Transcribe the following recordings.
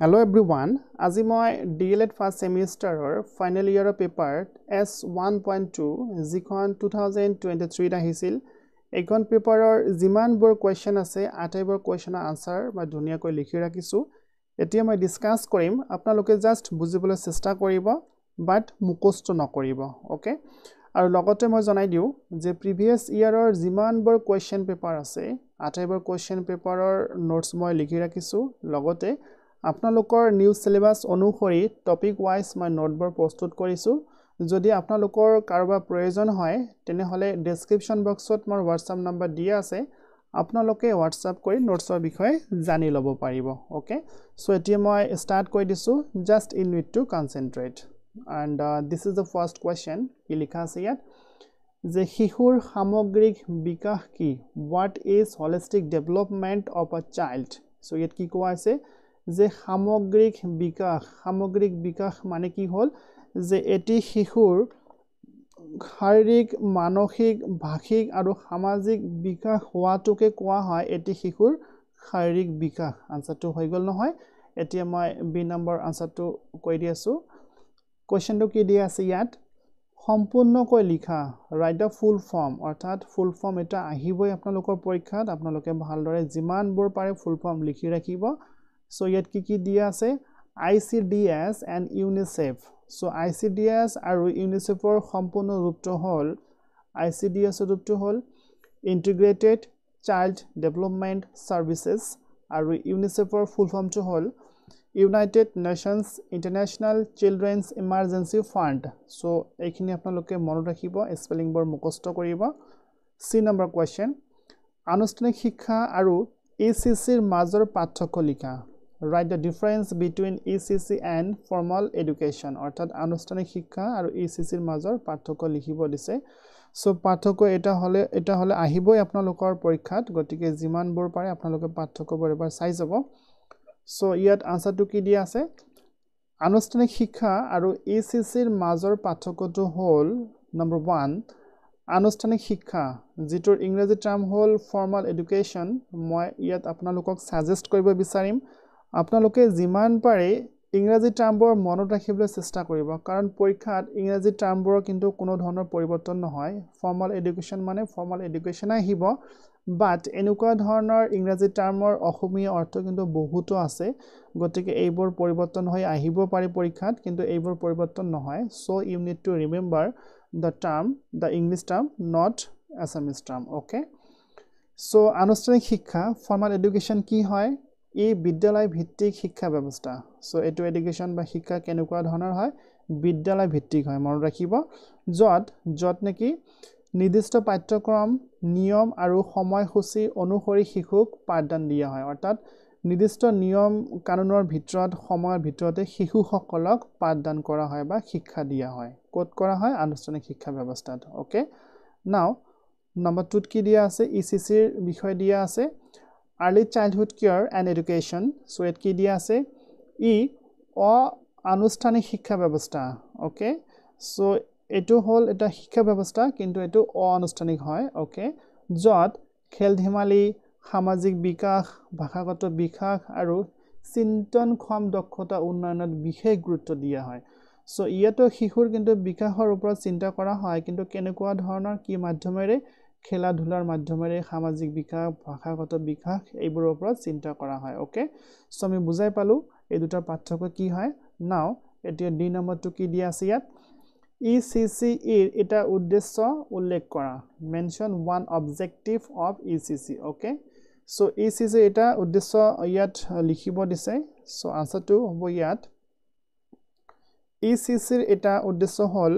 Hello everyone, আজি মই DLED first semester final year paper S1.2 যিখন 2023 আহিছিল এইখন পেপাৰৰ যিমানবোৰ কোৱেশ্চন আছে আটাইবোৰ কোৱেশ্চনৰ আনসাৰ মই ধুনীয়াকৈ লিখি ৰাখিছো এতিয়া মই ডিসকাস কৰিম আপোনালোকে জাস্ট বুজিবলৈ চেষ্টা কৰিব বাট মুখস্থ নকৰিব ওকে আৰু লগতে মই জনাই দিও যে প্ৰিভিয়াস ইয়াৰৰ যিমানবোৰ কোৱেশ্চন পেপাৰ আছে আটাইবোৰ কোৱেশ্চন পেপাৰৰ নোটস মই লিখি ৰাখিছো লগতে আপোনালোকৰ নিউ সিলেবাস অনুসৰি টপিক ওয়াইজ মই নোটবোৰ প্ৰস্তুত কৰিছো যদি আপোনালোকৰ কাৰোবাৰ প্ৰয়োজন হয় তেনেহলে ডেসক্ৰিপচন বক্সত মোৰ WhatsApp নম্বৰ দিয়া আছে আপোনালোকে WhatsApp কৰি নোটছৰ বিষয়ে জানি ল'ব পাৰিব ওকে সো এতিয়া মই স্টাৰ্ট কৰি দিছো just you need to concentrate and this is the first question কি লিখা আছে ইয়াত যে শিশুৰ সামগ্ৰিক বিকাশ কি what is holistic development of a child so ইয়াত কি কোৱা আছে যে সামগ্ৰিক বিকাশ মানে কি হল যে এটি শিশুৰ শাৰীৰিক মানসিক ভাষিক আৰু সামাজিক বিকাশ হোৱাটোকে কোৱা হয় এটি শিশুৰ শাৰীৰিক বিকাশ আনসাৰটো হৈ গল নহয় এতিয়া মই বি নম্বৰ আনসাৰটো কৈ দি আছো কোৱেশ্চনটো কি দিয়া আছে ইয়াত সম্পূৰ্ণকৈ লিখা ৰাইট দা ফুল ফৰ্ম অৰ্থাৎ ফুল ফৰ্ম এটা আহিবই আপোনালোকৰ পৰীক্ষাত আপোনালোকে ভালদৰে যিমানবোৰ পাৰে ফুল ফৰ্ম লিখি ৰাখিব So yet কি দিয়া আছে ICDS and UNICEF so ICDS আৰু UNICEF ৰ সম্পূৰ্ণ ৰূপটো হল ICDS ৰ ৰূপটো হল Integrated Child Development Services আৰু UNICEF ৰ ফুল ফৰ্মটো হল United Nations International Children's Emergency Fund so এইখিনি আপোনালোকে মনত ৰাখিব স্পেলিং বোৰ মুখস্থ কৰিব C number question আনুষ্ঠানিক শিক্ষা আৰু ECC ৰ মাজৰ পাৰ্থক্য লিখা Write the difference between ECC and formal education অৰ্থাৎ আনুষ্ঠানিক শিক্ষা আৰু ECC ৰ মাজৰ পাৰ্থক্য লিখিব দিছে সো পাৰ্থক্য এটা হলে আহিবই আপোনালোকৰ পৰীক্ষাত গতিকে যিমানবোৰ পাৰে আপোনালোকে পাৰ্থক্যবোৰ এবাৰ চাই যাব সো ইয়াত আনসাৰটো কি দিয়া আছে আনুষ্ঠানিক শিক্ষা আৰু ECC ৰ মাজৰ পাৰ্থক্যটো হল নম্বৰ 1 আনুষ্ঠানিক শিক্ষা যিটোৰ ইংৰাজী টাৰ্ম হল ফৰ্মাল এডুকেশ্যন মই ইয়াত আপোনালোকক সাজেষ্ট কৰিব বিচাৰিম আপোনালোকে যিমান পাৰে ইংৰাজী টাৰ্মবোৰ মনত ৰাখিবলৈ চেষ্টা কৰিব কাৰণ পৰীক্ষাত ইংৰাজী টাৰ্মবোৰ কিন্তু কোনো ধৰণৰ পৰিৱৰ্তন নহয় ফৰ্মাল এডুকেশ্যন মানে ফৰ্মাল এডুকেশ্যন আহিব বাট এনেকুৱা ধৰণৰ ইংৰাজী টাৰ্মৰ অসমীয়া অৰ্থ কিন্তু বহুতো আছে গতিকে এইবোৰ পৰিৱৰ্তন হৈ আহিব পাৰে পৰীক্ষাত কিন্তু এইবোৰ পৰিৱৰ্তন নহয় so you need to remember the English term not Assamese term okay so আনুষ্ঠানিক শিক্ষা formal education কি হয় এই বিদ্যালয় ভিত্তিক শিক্ষা ব্যৱস্থা সো এটো এডুকেশ্যন বা শিক্ষা কেনেকুৱা ধৰণৰ হয় বিদ্যালয় ভিত্তিক হয় মনত ৰাখিব যত নেকি নিৰ্দিষ্ট পাঠ্যক্ৰম নিয়ম আৰু সময়সূচী অনুসৰি শিশুক পাঠদান দিয়া হয় অৰ্থাৎ নিৰ্দিষ্ট নিয়ম কানুনৰ ভিতৰত সময়ৰ ভিতৰতে শিশুসকলক পাঠদান কৰা হয় বা শিক্ষা দিয়া হয় কোড কৰা হয় আনুষ্ঠানিক শিক্ষা ব্যৱস্থাত ওকে নাও নম্বৰ 2 কি দিয়া আছে ECC ৰ বিষয় দিয়া আছে Early Childhood Care and Education so এত কি দিয়া আছে আনুষ্ঠানিক শিক্ষা ব্যৱস্থা ওকে সো এটো হল এটা শিক্ষা ব্যৱস্থা কিন্তু এটো অনানুষ্ঠানিক হয় ওকে যত খেল ধেমালি সামাজিক বিকাশ ভাষাগত বিকাশ আৰু চিন্তনক্ষম দক্ষতা উন্নয়নত বিশেষ গুৰুত্ব দিয়া হয় সো ইয়াতো শিশুৰ কিন্তু বিকাশৰ ওপৰত চিন্তা কৰা হয় কিন্তু কেনেকুৱা ধৰণৰ কি মাধ্যমেৰে খেলা ধুলাৰ মাধ্যমেৰে সামাজিক বিকাশ ভাষাগত বিকাশ এইবোৰৰ ওপৰত চিন্তা কৰা হয় ওকে সো আমি বুজাই পালো এই দুটা পাঠ্যক্য কি হয় নাও এতিয়া ডি নম্বৰটো কি দিয়া আছে ইয়াত ECC এৰ এটা উদ্দেশ্য উল্লেখ কৰা mention one objective of ECC okay so ECC এটা উদ্দেশ্য ইয়াত লিখিব দিছে সো আনসাৰটো হ'ব ইয়াত ECC ৰ এটা উদ্দেশ্য হল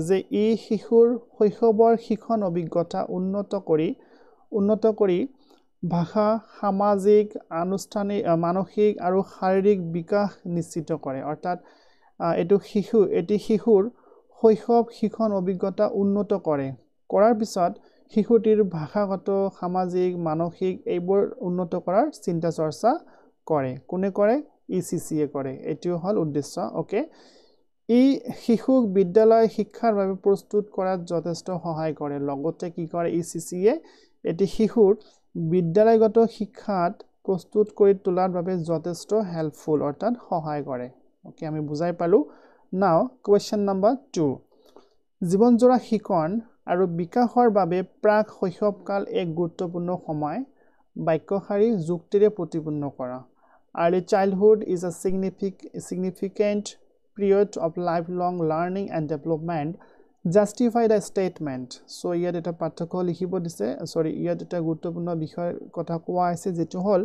যে শিশুৰ শৈশৱৰ শিক্ষণ অভিজ্ঞতা উন্নত কৰি ভাষা সামাজিক আনুষ্ঠানিক মানসিক আৰু শাৰীৰিক বিকাশ নিশ্চিত কৰে অৰ্থাৎ এটি শিশুৰ শৈশৱ শিক্ষণ অভিজ্ঞতা উন্নত কৰাৰ পিছত শিশুটিৰ ভাষাগত সামাজিক মানসিক এইবোৰ উন্নত কৰাৰ চিন্তা চৰ্চা কৰে কোনে কৰে ECC এ কৰে এটো হল উদ্দেশ্য ওকে এই শিশুক বিদ্যালয় শিক্ষাৰ বাবে প্ৰস্তুত কৰাত যথেষ্ট সহায় কৰে লগতে কি কৰে ECC এ এটি শিশুৰ বিদ্যালয়গত শিক্ষাত প্ৰস্তুত কৰি তোলাৰ বাবে যথেষ্ট হেল্পফুল অৰ্থাৎ সহায় কৰে ওকে আমি বুজাই পালো নাও কোৱেশ্চন নম্বৰ 2 জীৱনজোৰা শিক্ষণ আৰু বিকাশৰ বাবে প্ৰাক শৈশৱকাল এক গুৰুত্বপূৰ্ণ সময় বাক্যশাৰী যুক্তিৰে প্ৰতিপূৰ্ণ কৰা early childhood is a significant period of lifelong learning and development justify the statement so ইয়াত এটা পাঠ্যক্য লিখিব দিছে সৰি ইয়াত এটা গুৰুত্বপূৰ্ণ বিষয় কথা কোৱা আছে যেটো হল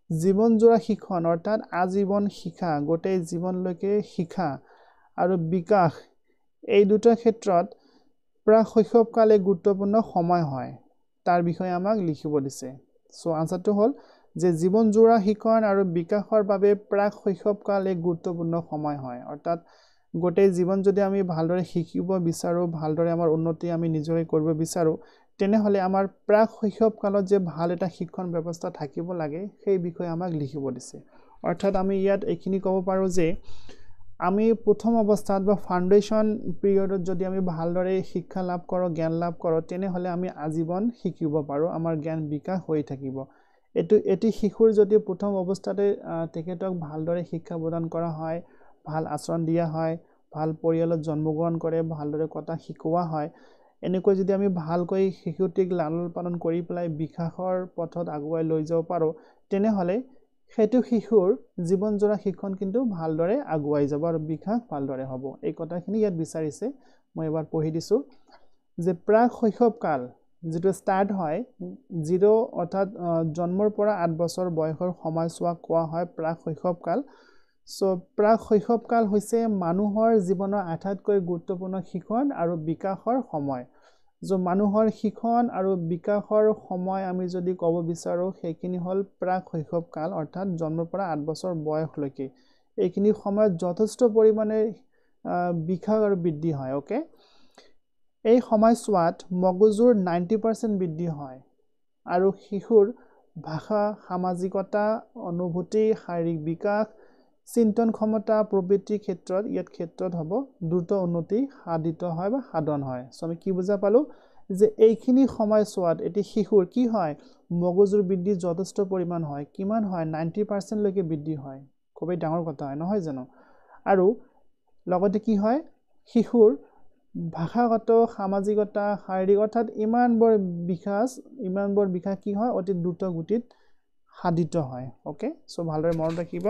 জীৱনজোৰা শিক্ষণ অৰ্থাৎ আজীৱন শিক্ষা গোটেই জীৱনলৈকে শিক্ষা আৰু বিকাশ এই দুটা ক্ষেত্ৰত প্ৰাক শৈশৱকাল এক গুৰুত্বপূৰ্ণ সময় হয় তাৰ বিষয়ে আমাক লিখিব দিছে সো আনসাৰটো হল যে জীৱনজোৰা শিক্ষণ আৰু বিকাশৰ বাবে প্ৰাক শৈশৱকাল এক গুৰুত্বপূৰ্ণ সময় হয় অৰ্থাৎ গোটেই জীৱন যদি আমি ভালদৰে শিকিব বিচাৰো ভালদৰে আমাৰ উন্নতি আমি নিজৰে কৰিব বিচাৰো তেনেহলে আমাৰ প্ৰাক শৈশৱকালত যে ভাল এটা শিক্ষণ ব্যৱস্থা থাকিব লাগে সেই বিষয়ে আমাক লিখিব দিছে অৰ্থাৎ আমি ইয়াত এইখিনি ক'ব পাৰো যে আমি প্ৰথম অৱস্থাত বা ফাউন্ডেশন পিৰিয়ডত যদি আমি ভালদৰে শিক্ষা লাভ কৰো জ্ঞান লাভ কৰো তেনেহলে আমি আজীৱন শিকিব পাৰো আমাৰ জ্ঞান বিকাশ হৈ থাকিব এটি শিশুৰ যদি প্ৰথম অৱস্থাতে তেখেতক ভালদৰে শিক্ষা প্ৰদান কৰা হয় ভাল আচৰণ দিয়া হয় ভাল পৰিয়ালত জন্মগ্ৰহণ কৰে ভালদৰে কথা শিকোৱা হয় এনেকৈ যদি আমি ভালকৈ শিশুটিক লালন পালন কৰি পেলাই বিকাশৰ পথত আগুৱাই লৈ যাব পাৰো তেনেহলে সেইটো শিশুৰ জীৱনজোৰা শিক্ষণ কিন্তু ভালদৰে আগুৱাই যাব আৰু বিকাশ ভালদৰে হ'ব এই কথাখিনি ইয়াত বিচাৰিছে মই এবাৰ পঢ়ি দিছো যে প্ৰাক শৈশৱকাল যেটো স্টাৰ্ট হয় 0 অৰ্থাৎ জন্মৰ পৰা 8 বছৰ বয়সৰ সময়ছোৱা কোৱা হয় প্ৰাক শৈশৱকাল সো প্ৰাক শৈশৱকাল হৈছে মানুহৰ জীৱনৰ আটাইতকৈ গুৰুত্বপূৰ্ণ শিক্ষণ আৰু বিকাশৰ সময় যে মানুহৰ শিক্ষণ আৰু বিকাশৰ সময় আমি যদি ক'ব বিচাৰো সেইখিনি হল প্ৰাক শৈশৱকাল অৰ্থাৎ জন্মৰ পৰা 8 বছৰ বয়সলৈকে এইখিনি সময়ত যথেষ্ট পৰিমাণে বিকাশ আৰু বৃদ্ধি হয় ওকে এই সময়ছোৱাত মগজুৰ 90% বৃদ্ধি হয় আৰু শিশুৰ ভাষা সামাজিকতা অনুভূতি শাৰীৰিক বিকাশ চিন্তন ক্ষমতা প্ৰবৃত্তি ক্ষেত্ৰত ইয়াত ক্ষেত্ৰত হ'ব দ্ৰুত উন্নতি সাধিত হয় বা সাধন হয় সো আমি কি বুজা পালো যে এইখিনি সময়ছোৱাত এটি শিশুৰ কি হয় মগজুৰ বৃদ্ধি যথেষ্ট পৰিমাণ হয় কিমান হয় 90% লৈকে বৃদ্ধি হয় খুবই ডাঙৰ কথা হয় নহয় জানো আৰু লগতে কি হয় শিশুৰ ভাষাগত সামাজিকতা শাৰীৰিক অৰ্থাৎ ইমানবৰ বিকাশ কি হয় অতি দ্ৰুত গতিত সাধিত হয় ওকে সো ভালদৰে মনত ৰাখিব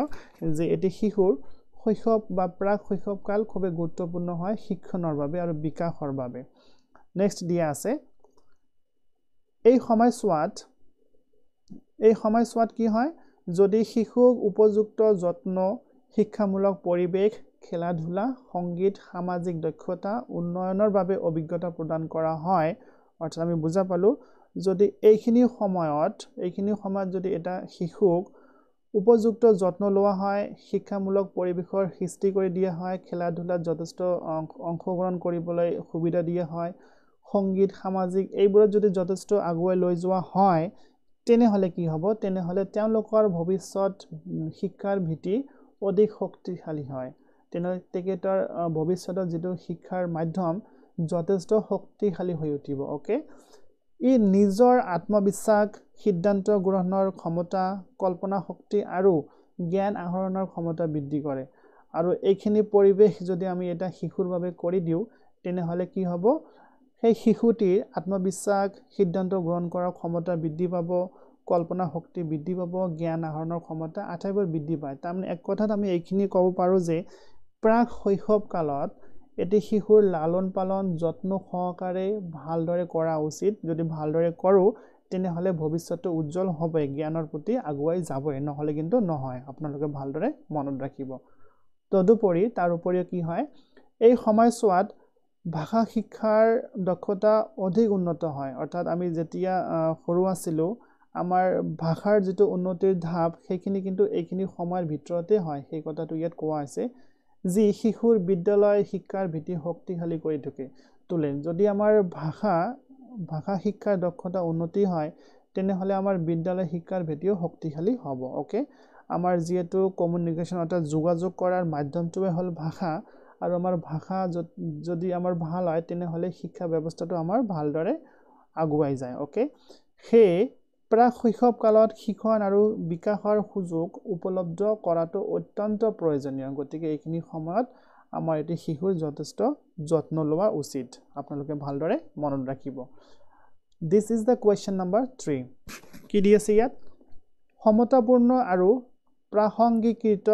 যে এটি শিশুৰ শৈশৱ বা প্ৰাক শৈশৱকাল খুব গুৰুত্বপূৰ্ণ হয় শিক্ষণৰ বাবে আৰু বিকাশৰ বাবে নেক্সট দিয়া আছে এই সময়ছোৱাত কি হয় যদি শিশুক উপযুক্ত যত্ন শিক্ষামূলক পৰিবেশ খেলা ধুলা সংগীত সামাজিক দক্ষতা উন্নয়নৰ বাবে অভিজ্ঞতা প্ৰদান কৰা হয় অৰ্থাৎ আমি বুজা পালো যদি এইখিনি সময়ত যদি এটা শিশুক উপযুক্ত যত্ন লোৱা হয় শিক্ষামূলক পৰিবেশৰ সৃষ্টি কৰি দিয়া হয় খেলা ধুলাত যথেষ্ট অংশগ্ৰহণ কৰিবলৈ সুবিধা দিয়া হয় সংগীত সামাজিক এইবোৰত যদি যথেষ্ট আগুৱাই লৈ যোৱা হয় তেনেহলে কি হ'ব তেনেহলে তেওঁলোকৰ ভৱিষ্যত শিক্ষাৰ ভিত্তি অধিক শক্তিশালী হয় তেনেহলে তেখেতৰ ভৱিষ্যতৰ যেটো শিক্ষাৰ মাধ্যম যথেষ্ট শক্তিশালী হৈ উঠিব ওকে ই নিজৰ আত্মবিশ্বাস সিদ্ধান্ত গ্ৰহণৰ ক্ষমতা কল্পনা শক্তি আৰু জ্ঞান আহৰণৰ ক্ষমতা বৃদ্ধি কৰে আৰু এইখিনি পৰিবেশ যদি আমি এটা শিশুৰ বাবে কৰি দিও তেনেহলে কি হ'ব সেই শিশুটিৰ আত্মবিশ্বাস সিদ্ধান্ত গ্ৰহণ কৰাৰ ক্ষমতা বৃদ্ধি পাব কল্পনা শক্তি বৃদ্ধি পাব জ্ঞান আহৰণৰ ক্ষমতা আটাইবোৰ বৃদ্ধি পায় তাৰমানে এক কথাত আমি এইখিনি ক'ব পাৰো যে প্ৰাক শৈশৱ কালত এটি শিশুৰ লালন পালন যত্ন সহকাৰে ভালদৰে কৰা উচিত যদি ভালদৰে কৰো তেনেহলে ভৱিষ্যতে উজ্জ্বল হবে জ্ঞানৰ প্ৰতি আগুৱাই যাবই নহলে কিন্তু নহয় আপোনালোকে ভালদৰে মনত ৰাখিব তদুপৰি তাৰ উপৰিও কি হয় এই সময়ছোৱাত ভাষা শিক্ষাৰ দক্ষতা অধিক উন্নত হয় অৰ্থাৎ আমি যেতিয়া সৰু আছিলো আমাৰ ভাষাৰ যেটো উন্নতিৰ ধাপ সেইখিনি কিন্তু এইখিনি সময়ৰ ভিতৰতে হয় সেই কথাটো ইয়াত কোৱা আছে যি শিশুৰ বিদ্যালয় শিক্ষাৰ ভিত্তি শক্তিশালী কৰি তোলে যদি আমাৰ ভাষা শিক্ষাৰ দক্ষতা উন্নতি হয় তেনেহলে আমাৰ বিদ্যালয় শিক্ষাৰ ভিত্তিও শক্তিশালী হ'ব ওকে আমাৰ যেটো কমিউনিকেশন অৰ্থাৎ যোগাযোগ কৰাৰ মাধ্যমটোৱে হল ভাষা আৰু আমাৰ ভাষা যদি আমাৰ ভাল হয় তেনেহলে শিক্ষা ব্যৱস্থাটো আমাৰ ভালদৰে আগুৱাই যায় ওকে প্ৰাক শৈশৱ কালত শিক্ষণ আৰু বিকাশৰ সুযোগ উপলব্ধ কৰাটো অত্যন্ত প্ৰয়োজনীয় গতিকে এইখিনি সময়ত আমাৰ এটি শিশুৰ যথেষ্ট যত্ন লোৱা উচিত আপোনালোকে ভালদৰে মনত ৰাখিব This is the question number 3 কি দি আছে ইয়াত সমতাপূৰ্ণ আৰু প্ৰাসংগিকৃত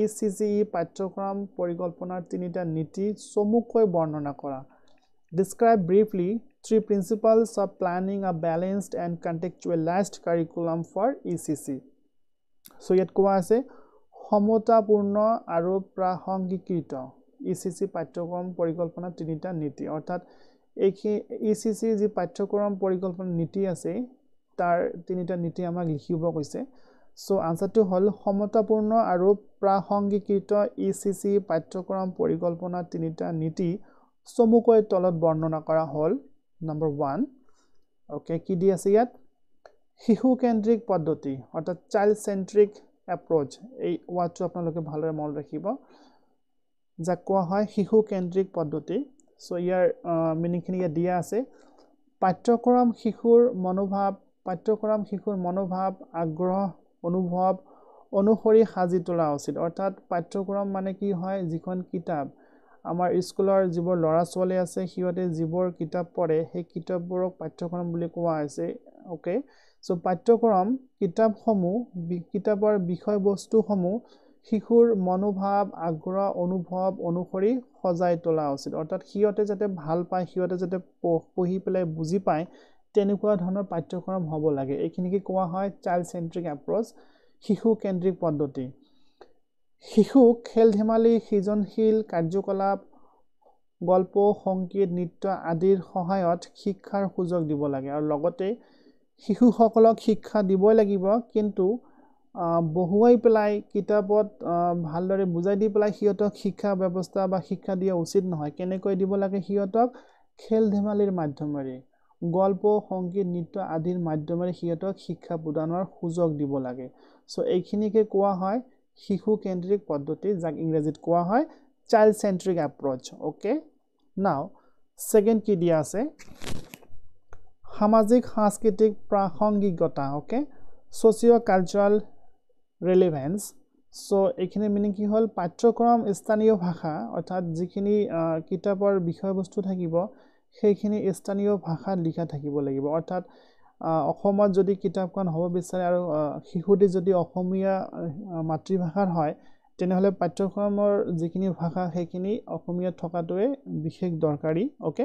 ECCE পাঠ্যক্ৰম পৰিকল্পনাৰ তিনিটা নীতি চমুকৈ বৰ্ণনা কৰা Describe briefly three principles of planning a balanced and contextualized curriculum for ECC. So yet কোৱা আছে সমতাপূৰ্ণ আৰু প্ৰাসংগিকৃত ECC পাঠ্যক্ৰম পৰিকল্পনা তিনিটা নীতি অৰ্থাৎ ECC যি পাঠ্যক্ৰম পৰিকল্পনা নীতি আছে তাৰ তিনিটা নীতি আমাক লিখিব কৈছে So আনসাৰটো হল সমতাপূৰ্ণ আৰু প্ৰাসংগিকৃত ECC পাঠ্যক্ৰম পৰিকল্পনা তিনিটা নীতি চমুকৈ তলত বৰ্ণনা কৰা হল Number 1 okay কি দি আছে ইয়াত শিশু কেন্দ্ৰিক পদ্ধতি অৰ্থাৎ চাইল্ড সেন্ট্ৰিক এপ্ৰোচ এই ওয়াৰ্ডটো আপোনালোকে ভালদৰে মনত ৰাখিব যাক কোৱা হয় শিশু কেন্দ্ৰিক পদ্ধতি সো ইয়াৰ মিনিংখিনি ইয়াত দিয়া আছে পাঠ্যক্ৰম শিশুৰ মনোভাৱ আগ্ৰহ অনুভৱ অনুসৰি সাজি তোলা উচিত অৰ্থাৎ পাঠ্যক্ৰম মানে কি হয় যিখন কিতাপ আমাৰ স্কুলৰ যিবোৰ লৰা ছোৱালী আছে হিয়তে যিবোৰ কিতাপ পঢ়ে সেই কিতাপবোৰক পাঠ্যক্ৰম বুলি কোৱা হৈছে ওকে সো পাঠ্যক্ৰম কিতাপৰ বিষয়বস্তুসমূহ শিশুৰ মনোভাৱ আগ্ৰহ অনুভৱ অনুসৰি সজাই তোলা উচিত অৰ্থাৎ হিয়তে যাতে ভাল পায় হিয়তে যাতে পঢ়ি পেলাই বুজি পায় তেনেকুৱা ধৰণৰ পাঠ্যক্ৰম হ'ব লাগে এইখিনিকে কোৱা হয় চাইল্ড সেন্ট্ৰিক এপ্ৰোচ শিশু কেন্দ্ৰিক পদ্ধতি শিশুক খেল ধেমালি সৃজনশীল কাৰ্যকলাপ গল্প সংগীত নৃত্য আদিৰ সহায়ত শিক্ষাৰ সুযোগ দিব লাগে আৰু লগতে শিশুসকলক শিক্ষা দিবই লাগিব কিন্তু বহুৱাই পেলাই কিতাপত ভালদৰে বুজাই দি পেলাই হিয়তক শিক্ষা ব্যৱস্থা বা শিক্ষা দিয়া উচিত নহয় কেনেকৈ দিব লাগে হিয়তক খেল ধেমালিৰ মাধ্যমেৰে গল্প সংগীত নৃত্য আদিৰ মাধ্যমেৰে হিয়তক শিক্ষা প্ৰদানৰ সুযোগ দিব লাগে সো এইখিনিকে কোৱা হয় শিশু কেন্দ্ৰিক পদ্ধতি যাক ইংৰাজীত কোৱা হয় চাইল্ড সেন্ট্ৰিক এপ্ৰোচ ওকে নাও সেকেন্ড কি দিয়া আছে সামাজিক সাংস্কৃতিক প্ৰাসংগিকতা ওকে সোশিও কালচাৰাল ৰেলেভেন্স সো এইখিনি মিনিং কি হল পাঠ্যক্ৰম স্থানীয় ভাষা অৰ্থাৎ যিখিনি কিতাপৰ বিষয়বস্তু থাকিব সেইখিনি স্থানীয় ভাষাত লিখা থাকিব লাগিব অৰ্থাৎ অসমত যদি কিতাপখন হ'ব বিচাৰে আৰু শিশুটি যদি অসমীয়া মাতৃভাষাৰ হয় তেনেহলে পাঠ্যক্ৰমৰ যিখিনি ভাষা সেইখিনি অসমীয়াত থকাটোৱে বিশেষ দৰকাৰী ওকে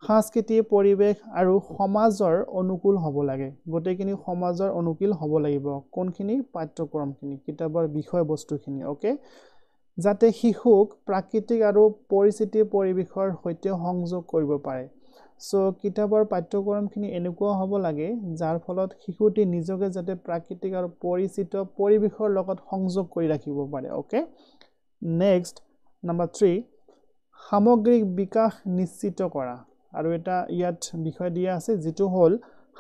সাংস্কৃতিক পৰিবেশ আৰু সমাজৰ অনুকূল হ'ব লাগে গোটেইখিনি সমাজৰ অনুকূল হ'ব লাগিব কোনখিনি পাঠ্যক্ৰমখিনি কিতাপৰ বিষয়বস্তুখিনি ওকে যাতে শিশুক প্ৰাকৃতিক আৰু পৰিস্থিতি পৰিবেশৰ সৈতে সংযোগ কৰিব পাৰে সো কিতাপৰ পাঠ্যক্ৰমখিনি এনেকুৱা হ'ব লাগে যাৰ ফলত শিশুটি নিজকে যাতে প্ৰাকৃতিক আৰু পৰিচিত পৰিবেশৰ লগত সংযোগ কৰি ৰাখিব পাৰে ওকে নেক্সট নাম্বাৰ 3 সামগ্ৰিক বিকাশ নিশ্চিত কৰা আৰু এটা ইয়াত বিষয় দিয়া আছে যেটো হল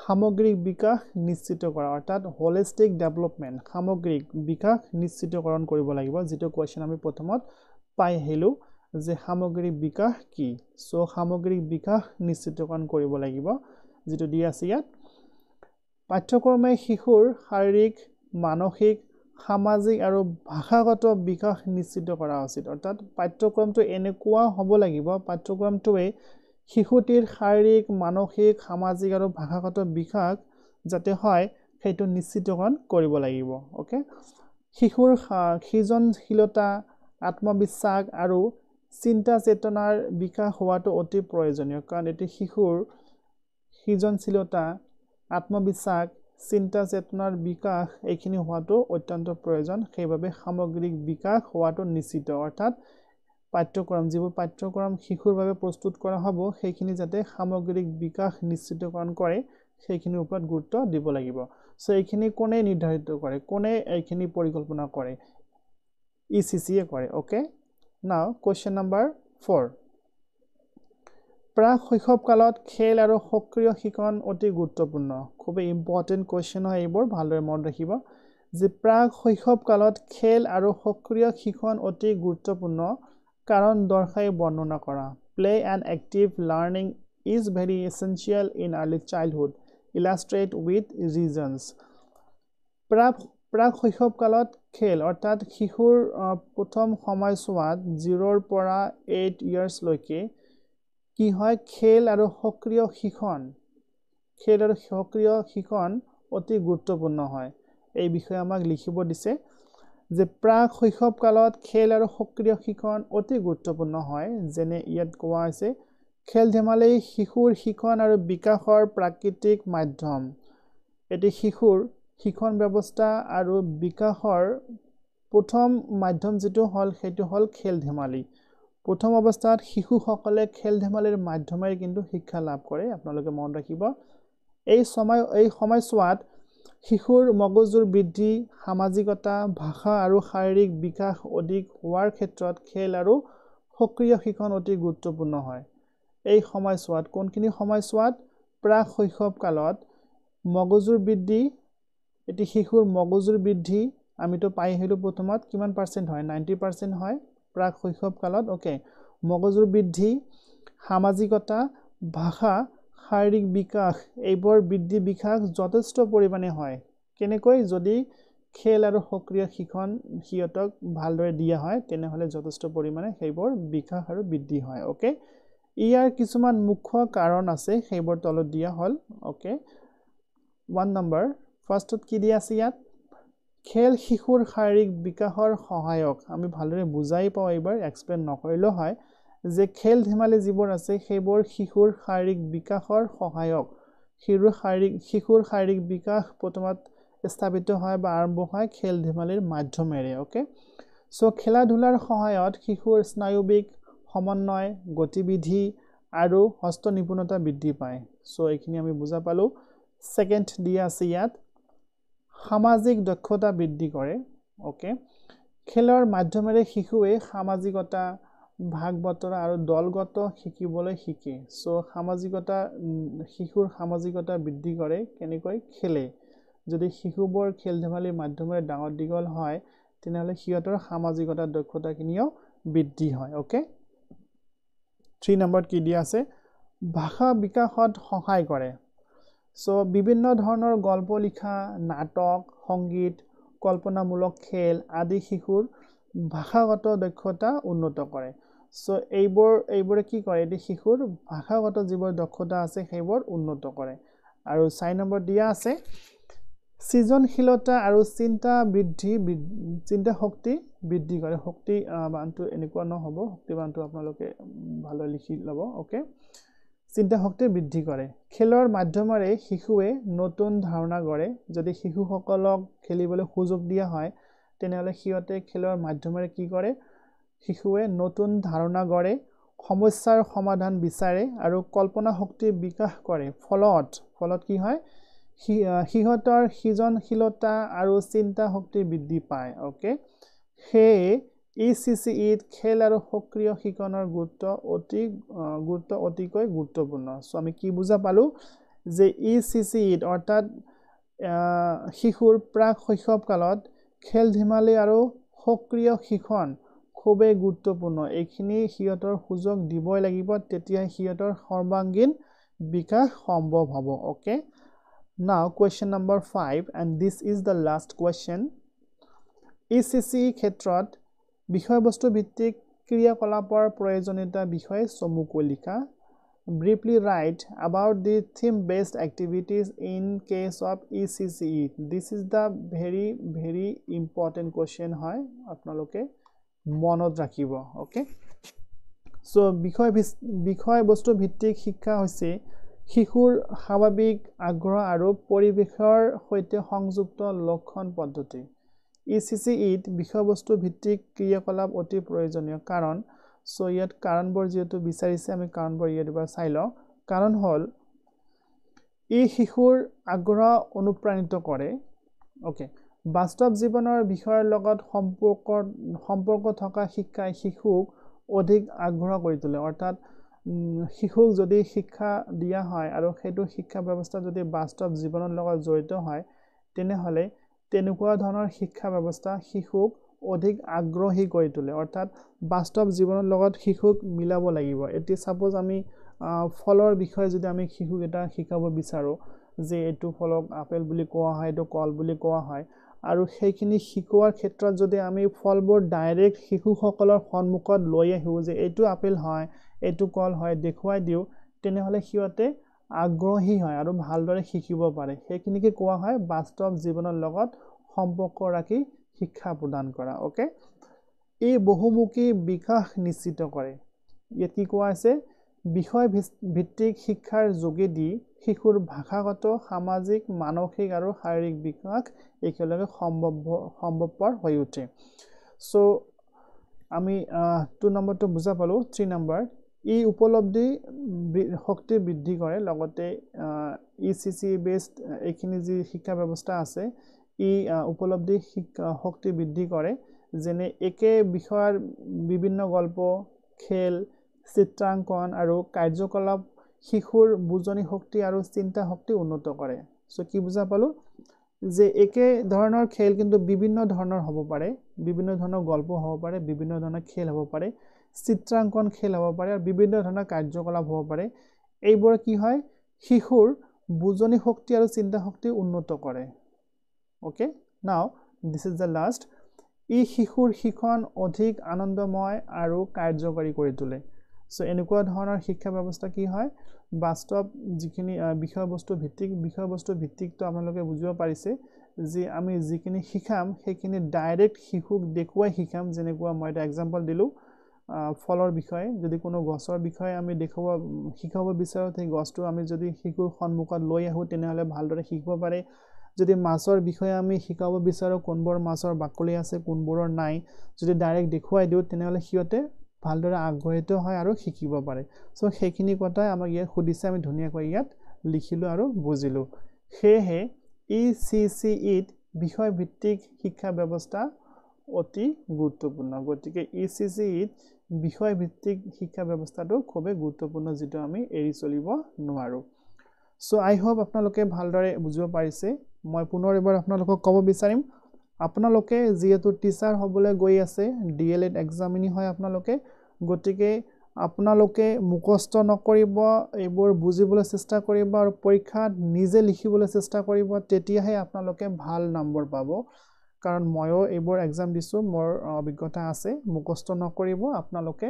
সামগ্ৰিক বিকাশ নিশ্চিত কৰা অৰ্থাৎ হোলিস্টিক ডেভেলপমেন্ট সামগ্ৰিক বিকাশ নিশ্চিতকৰণ কৰিব লাগিব যেটো কোৱেশ্চন আমি প্ৰথমত পাই হেলো যে সামগ্ৰিক বিকাশ কি সো সামগ্ৰিক বিকাশ নিশ্চিতকৰণ কৰিব লাগিব যেটো দিয়া আছে ইয়াত পাঠ্যক্ৰমে শিশুৰ শাৰীৰিক মানসিক সামাজিক আৰু ভাষাগত বিকাশ নিশ্চিত কৰা উচিত অৰ্থাৎ পাঠ্যক্ৰমটো এনেকুৱা হ'ব লাগিব পাঠ্যক্ৰমটোৱে শিশুটিৰ শাৰীৰিক মানসিক সামাজিক আৰু ভাষাগত বিকাশ যাতে হয় সেইটো নিশ্চিতকৰণ কৰিব লাগিব ওকে শিশুৰ সৃজনশীলতা আত্মবিশ্বাস আৰু চিন্তা চেতনাৰ বিকাশ হোৱাটো অতি প্ৰয়োজনীয় কাৰণ এটি শিশুৰ সৃজনশীলতা আত্মবিশ্বাস চিন্তা চেতনাৰ বিকাশ এইখিনি হোৱাটো অত্যন্ত প্ৰয়োজন সেইভাবে সামগ্ৰিক বিকাশ হোৱাটো নিশ্চিত অৰ্থাৎ পাঠ্যক্ৰম যিবোৰ পাঠ্যক্ৰম শিশুৰ বাবে প্ৰস্তুত কৰা হ'ব সেইখিনি যাতে সামগ্ৰিক বিকাশ নিশ্চিতকৰণ কৰে সেইখিনিৰ ওপৰত গুৰুত্ব দিব লাগিব সো এইখিনি কোনে নিৰ্ধাৰিত কৰে কোনে এইখিনি পৰিকল্পনা কৰে ECC কৰে ওকে নাও কোৱেশ্চন নাম্বাৰ 4 প্ৰাক শৈশৱ কালত খেল আৰু সক্ৰিয় শিক্ষণ অতি গুৰুত্বপূৰ্ণ খুব ইম্পৰ্টেন্ট কোৱেশ্চন হয় এইবোৰ ভালদৰে মনত ৰাখিব যে প্ৰাক শৈশৱ কালত খেল আৰু সক্ৰিয় শিক্ষণ অতি গুৰুত্বপূৰ্ণ কাৰণ দৰ্শাই বৰ্ণনা কৰা play and active learning is very essential in early childhood illustrate with reasons. প্ৰাক শৈশৱ কালত খেল অৰ্থাৎ শিশুৰ প্ৰথম সময়ছোৱাত 0 ৰ পৰা 8 years লৈকে কি হয় খেল আৰু সক্ৰিয় শিক্ষণ অতি গুৰুত্বপূৰ্ণ হয় এই বিষয়ে আমাক লিখিব দিছে যে প্ৰাক শৈশৱ কালত খেল আৰু সক্ৰিয় শিক্ষণ অতি গুৰুত্বপূৰ্ণ হয় যেনে ইয়াত কোৱা হৈছে খেল ধেমালি শিশুৰ শিক্ষণ আৰু বিকাশৰ প্ৰাকৃতিক মাধ্যম এটি শিশুৰ শিক্ষণ ব্যৱস্থা আৰু বিকাশৰ প্ৰথম মাধ্যম যেটো হল সেইটো হল খেল ধেমালি প্ৰথম অৱস্থাত শিশুসকলে খেল ধেমালিৰ মাধ্যমেৰে কিন্তু শিক্ষা লাভ কৰে আপোনালোকে মন ৰাখিব এই সময়ছোৱাত শিশুৰ মগজুৰ বৃদ্ধি সামাজিকতা ভাষা আৰু শাৰীৰিক বিকাশ অধিক হোৱাৰ ক্ষেত্ৰত খেল আৰু সক্ৰিয় শিক্ষণ অতি গুৰুত্বপূৰ্ণ হয় এই সময়ছোৱাত কোনখিনি সময়ছোৱাত প্ৰাক শৈশৱ কালত মগজুৰ বৃদ্ধি এটি শিশুৰ মগজুৰ বৃদ্ধি আমিতো পাই আহিলো প্ৰথমত কিমান % হয় 90% হয় প্ৰাক শৈশৱ কালত ওকে মগজুৰ বৃদ্ধি সামাজিকতা ভাষা শাৰীৰিক বিকাশ এইবোৰ বৃদ্ধি বিকাশ যথেষ্ট পৰিমাণে হয় কেনেকৈ যদি খেল আৰু সক্ৰিয় শিক্ষণ হিয়তক ভালদৰে দিয়া হয় তেনেহলে যথেষ্ট পৰিমাণে সেইবোৰ বিকাশ আৰু বৃদ্ধি হয় ওকে ইয়াৰ কিছুমান মুখ্য কাৰণ আছে সেইবোৰ তলত দিয়া হল ওকে 1 নম্বৰ ফাৰ্ষ্টত কি দিয়া আছে ইয়াত খেল শিশুৰ শাৰীৰিক বিকাশৰ সহায়ক আমি ভালদৰে বুজাই পাও এবাৰ এক্সপ্লেইন নকৰিলেও হয় যে খেল ধেমালি যিবোৰ আছে সেইবোৰ শিশুৰ শাৰীৰিক বিকাশৰ সহায়ক শিশুৰ শাৰীৰিক বিকাশ প্ৰথমত স্থাপিত হয় বা আৰম্ভ হয় খেল ধেমালিৰ মাধ্যমেৰে ওকে সো খেলা ধুলাৰ সহায়ত শিশুৰ স্নায়ুবিক সমন্বয় গতিবিধি আৰু হস্ত নিপুণতা বৃদ্ধি পায় সো এইখিনি আমি বুজা পালো সেকেন্ড দিয়া আছে ইয়াত সামাজিক দক্ষতা বৃদ্ধি কৰে ওকে খেলৰ মাধ্যমেৰে শিশুৱে সামাজিকতা ভাগ বতৰা আৰু দলগত শিকিবলৈ শিকে সো সামাজিকতা শিশুৰ সামাজিকতা বৃদ্ধি কৰে কেনেকৈ খেলে যদি শিশুবোৰ খেল ধেমালিৰ মাধ্যমেৰে ডাঙৰ দীঘল হয় তেনেহলে সিহঁতৰ সামাজিকতা দক্ষতাখিনিও বৃদ্ধি হয় ওকে 3 নম্বৰত কি দিয়া আছে ভাষা বিকাশত সহায় কৰে সো বিভিন্ন ধৰণৰ গল্প লিখা নাটক সংগীত কল্পনামূলক খেল আদি শিশুৰ ভাষাগত দক্ষতা উন্নত কৰে সো এইবোৰে কি কৰে এটি শিশুৰ ভাষাগত যিবোৰ দক্ষতা আছে সেইবোৰ উন্নত কৰে আৰু 4 নম্বৰ দিয়া আছে সৃজনশীলতা আৰু চিন্তা শক্তি বৃদ্ধি কৰে শক্তি বানটো এনেকুৱা নহব শক্তি বানটো আপোনালোকে ভালদৰে লিখি লব ওকে চিন্তা শক্তি বৃদ্ধি কৰে খেলৰ মাধ্যমেৰে শিশুৱে নতুন ধাৰণা গঢ়ে যদি শিশুসকলক খেলিবলৈ সুযোগ দিয়া হয় তেনেহলে সিহঁতে খেলৰ মাধ্যমেৰে কি কৰে শিশুৱে নতুন ধাৰণা গঢ়ে সমস্যাৰ সমাধান বিচাৰে আৰু কল্পনা শক্তি বিকাশ কৰে ফলত কি হয় সিহঁতৰ সৃজনশীলতা আৰু চিন্তা শক্তি বৃদ্ধি পায় ওকে হে ECCEত খেল আৰু সক্ৰিয় শিক্ষণৰ গুৰুত্ব অতিকৈ গুৰুত্বপূৰ্ণ সো আমি কি বুজা পালো যে ECCEত অৰ্থাৎ শিশুৰ প্ৰাক শৈশৱ কালত খেল ধেমালি আৰু সক্ৰিয় শিক্ষণ খুবেই গুৰুত্বপূৰ্ণ এইখিনি সিহঁতৰ সুযোগ দিবই লাগিব তেতিয়া সিহঁতৰ সৰ্বাঙ্গীন বিকাশ সম্ভৱ হ'ব okay now question number 5 and this is the last question ECCE ক্ষেত্ৰত বিষয়বস্তু ভিত্তিক ক্ৰিয়াকলাপৰ প্ৰয়োজনীয়তা বিষয়ে চমুকৈ লিখা briefly write about the theme based activities in case of ECCE this is the very important question হয় আপোনালোকে মনত ৰাখিব ওকে সো বিষয়বস্তু ভিত্তিক শিক্ষা হৈছে শিশুৰ স্বাভাৱিক আগ্ৰহ আৰু পৰিৱেশৰ সৈতে সংযুক্ত লক্ষণ পদ্ধতি ECCEত বিষয়বস্তু ভিত্তিক ক্ৰিয়াকলাপ অতি প্ৰয়োজনীয় কাৰণ সো ইয়াত কাৰণবোৰ যেটো বিচাৰিছে আমি কাৰণবোৰ ইয়াত এবাৰ চাই লওঁ কাৰণ হল ই শিশুৰ আগ্ৰহ অনুপ্ৰাণিত কৰে ওকে বাস্তৱ জীৱনৰ বিষয়ৰ লগত সম্পৰ্ক থকা শিক্ষাই শিশুক অধিক আগ্ৰহ কৰি তোলে অৰ্থাৎ শিশুক যদি শিক্ষা দিয়া হয় আৰু সেইটো শিক্ষা ব্যৱস্থা যদি বাস্তৱ জীৱনৰ লগত জড়িত হয় তেনেহলে তেনেকুৱা ধৰণৰ শিক্ষা ব্যৱস্থা শিশুক অধিক আগ্ৰহী কৰি তোলে অৰ্থাৎ বাস্তৱ জীৱনৰ লগত শিশুক মিলাব লাগিব এটি সাপোজ আমি ফলৰ বিষয়ে যদি আমি শিশুক এটা শিকাব বিচাৰো যে এইটো ফলক আপেল বুলি কোৱা হয় এইটো কল বুলি কোৱা হয় আৰু সেইখিনি শিকোৱাৰ ক্ষেত্ৰত যদি আমি ফলবোৰ ডাইৰেক্ট শিশুসকলৰ সন্মুখত লৈ আহিও যে এইটো আপেল হয় এইটো কল হয় দেখুৱাই দিও তেনেহলে সিহঁতে আগ্ৰহী হয় আৰু ভালদৰে শিকিব পাৰে সেইখিনিকে কোৱা হয় বাস্তৱ জীৱনৰ লগত সম্পৰ্ক ৰাখি শিক্ষা প্ৰদান কৰা ওকে এই বহুমুখী বিকাশ নিশ্চিত কৰে ইয়াত কি কোৱা আছে বিষয় ভিত্তিক শিক্ষাৰ যোগেদি শিশুৰ ভাষাগত সামাজিক মানসিক আৰু শাৰীৰিক বিকাশ একেলগে সম্ভৱপৰ হৈ উঠে সো আমি 2 নম্বৰটো বুজা পালো 3 নম্বৰ ই উপলব্ধি শক্তি বৃদ্ধি কৰে লগতে ইসিসি বেসড এইখিনি যি শিক্ষা ব্যৱস্থা আছে ই উপলব্ধি শক্তি বৃদ্ধি কৰে যেনে একে বিষয়ৰ বিভিন্ন গল্প খেল চিত্ৰাঙ্কন আৰু কাৰ্যকলাপ শিশুৰ বুজনি শক্তি আৰু চিন্তা শক্তি উন্নত কৰে সো কি বুজা পালো যে একে ধৰণৰ খেল কিন্তু বিভিন্ন ধৰণৰ হ'ব পাৰে বিভিন্ন ধৰণৰ গল্প হ'ব পাৰে বিভিন্ন ধৰণৰ খেল হ'ব পাৰে চিত্ৰাঙ্কন খেল হ'ব পাৰে আৰু বিভিন্ন ধৰণৰ কাৰ্যকলাপ হ'ব পাৰে এইবোৰ কি হয় শিশুৰ বুজনি শক্তি আৰু চিন্তা শক্তি উন্নত কৰে ওকে নাও দিস ইজ দ্য লাষ্ট ই শিশুৰ শিক্ষণ অধিক আনন্দময় আৰু কাৰ্যকৰী কৰি তোলে সো এনেকুৱা ধৰণৰ শিক্ষা ব্যৱস্থা কি হয় বাস্তৱ যিখিনি বিষয়বস্তু ভিত্তিক তো আপোনালোকে বুজিব পাৰিছে যে আমি যিখিনি শিকাম সেইখিনি ডাইৰেক্ট শিশুক দেখুৱাই শিকাম যেনেকুৱা মই এটা এক্সাম্পল দিলো ফলৰ বিষয়ে যদি কোনো গছৰ বিষয়ে আমি শিকাব বিচাৰো সেই গছটো আমি যদি শিশুৰ সন্মুখত লৈ আহো তেনেহলে ভালদৰে শিকিব পাৰে যদি মাছৰ বিষয়ে আমি শিকাব বিচাৰো কোনবোৰ মাছৰ বাকলি আছে কোনবোৰৰ নাই যদি ডাইৰেক্ট দেখুৱাই দিও তেনেহলে সিহঁতে ভালদৰে আগ্ৰহিত হয় আৰু শিকিব পাৰে সো সেইখিনি কথাই আমাক ইয়াত খুদিছে আমি ধুনীয়াকৈ ইয়াত লিখিলো আৰু বুজিলো সেয়ে ইসিসিইত বিষয় ভিত্তিক শিক্ষা ব্যৱস্থা অতি গুৰুত্বপূৰ্ণ গতিকে ইসিসিইত বিষয় ভিত্তিক শিক্ষা ব্যৱস্থাটো খুবেই গুৰুত্বপূৰ্ণ যেটো আমি এৰি চলিব নোৱাৰো সো আই হোপ আপোনালোকে ভালদৰে বুজিব পাৰিছে মই পুনৰ এবাৰ আপোনালোকক ক'ব বিচাৰিম আপোনালোকে যেহেতু টিচাৰ হ'বলৈ গৈ আছে ডিএলএড এক্সামিনি হয় আপোনালোকে গতিকে আপোনালোকে মুখস্থ নকৰিব এইবোৰ বুজিবলৈ চেষ্টা কৰিব আৰু পৰীক্ষাত নিজে লিখিবলৈ চেষ্টা কৰিব তেতিয়াহে আপোনালোকে ভাল নম্বৰ পাব কাৰণ ময়ো এইবোৰ এক্সাম দিছো মোৰ অভিজ্ঞতা আছে মুখস্থ নকৰিব আপোনালোকে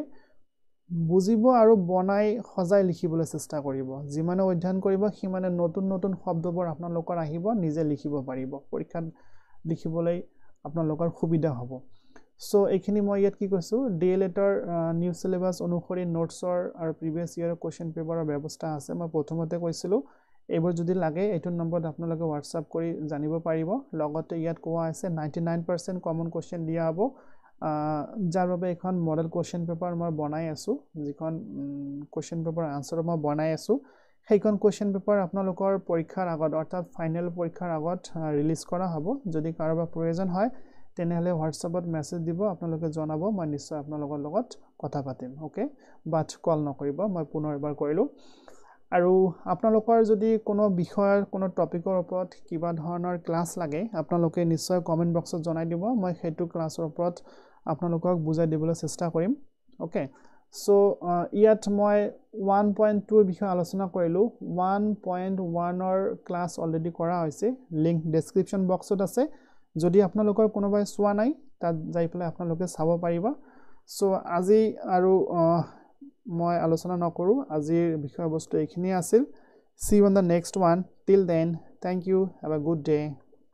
বুজিব আৰু বনাই সজাই লিখিবলৈ চেষ্টা কৰিব যিমানে অধ্যয়ন কৰিব সিমানে নতুন নতুন শব্দবোৰ আপোনালোকৰ আহিব নিজে লিখিব পাৰিব পৰীক্ষাত লিখিবলৈ আপোনালোকৰ সুবিধা হ'ব সো এইখিনি মই ইয়াত কি কৈছো ডিএলএডৰ নিউ সিলেবাস অনুসৰি নোটছৰ আৰু প্ৰিভিয়াস ইয়াৰৰ কোৱেশ্চন পেপাৰৰ ব্যৱস্থা আছে মই প্ৰথমতে কৈছিলো এইবোৰ যদি লাগে এইটো নম্বৰত আপোনালোকে WhatsApp কৰি জানিব পাৰিব লগতে ইয়াত কোৱা আছে 99% কমন কোৱেশ্চন দিয়া হ'ব যাৰ বাবে এখন মডেল কোৱেশ্চন পেপাৰ মই বনাই আছো যিখন কোৱেশ্চন পেপাৰ আনসাৰ মই বনাই আছো সেইখন কোৱেশ্চন পেপাৰ আপোনালোকৰ পৰীক্ষাৰ আগত অৰ্থাৎ ফাইনেল পৰীক্ষাৰ আগত ৰিলিজ কৰা হ'ব যদি কাৰোবাৰ প্ৰয়োজন হয় তেনেহলে WhatsAppত মেছেজ দিব আপোনালোকে জনাব মই নিশ্চয় আপোনালোকৰ লগত কথা পাতিম ওকে বাট কল নকৰিব মই পুনৰ এবাৰ কৰিলো আৰু আপোনালোকৰ যদি কোনো বিষয়ৰ কোনো টপিকৰ ওপৰত কিবা ধৰণৰ ক্লাছ লাগে আপোনালোকে নিশ্চয় কমেন্ট বক্সত জনাই দিব মই হেতু ক্লাছৰ ওপৰত আপোনালোকক বুজাই দিবলৈ চেষ্টা কৰিম ওকে সো ইয়াত মই 1.2 ৰ বিষয়ে আলোচনা কৰিলো 1.1 ৰ ক্লাছ অলৰেডি কৰা হৈছে লিংক ডেসক্ৰিপচন বক্সত আছে যদি আপোনালোকৰ কোনোবাই চোৱা নাই তাত যাই পেলাই আপোনালোকে চাব পাৰিবা সো আজি আৰু মই আলোচনা নকৰো আজিৰ বিষয়বস্তু এইখিনি আছিল see you on the next one till then thank you have a good day